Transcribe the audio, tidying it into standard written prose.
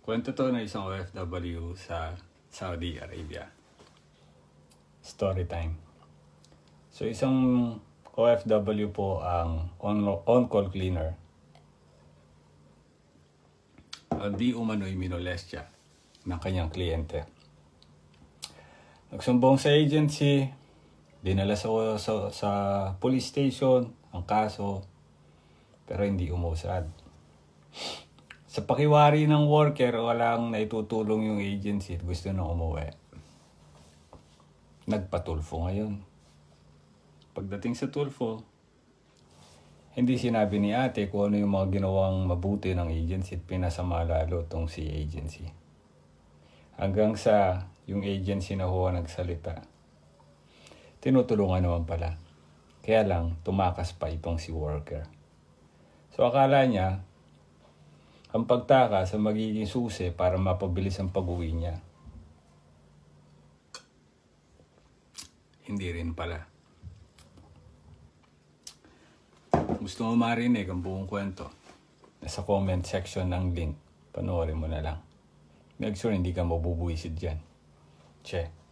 Kwento to na isang OFW sa Saudi Arabia. Story time. So isang OFW po ang on-call cleaner. Di umano'y minolestya ng kanyang kliyente. Nagsumbong sa agency, dinala sa police station ang kaso, pero hindi umusad. Sa pakiwari ng worker, walang naitutulong yung agency at gusto nang umuwi. Nagpatulfo ngayon. Pagdating sa tulfo, hindi sinabi ni ate kung ano yung mga ginawang mabuti ng agency at pinasama lalo tong si agency. Hanggang sa yung agency na huwa nagsalita. Tinutulungan naman pala. Kaya lang, tumakas pa itong si worker. So akala niya, ang pagtaka sa magiging susi para mapabilis ang pag-uwi niya. Hindi rin pala. Gusto mo marinig ang buong kwento? Nasa comment section ng link. Panoorin mo na lang. Make sure hindi ka mabubuwisid dyan. Che.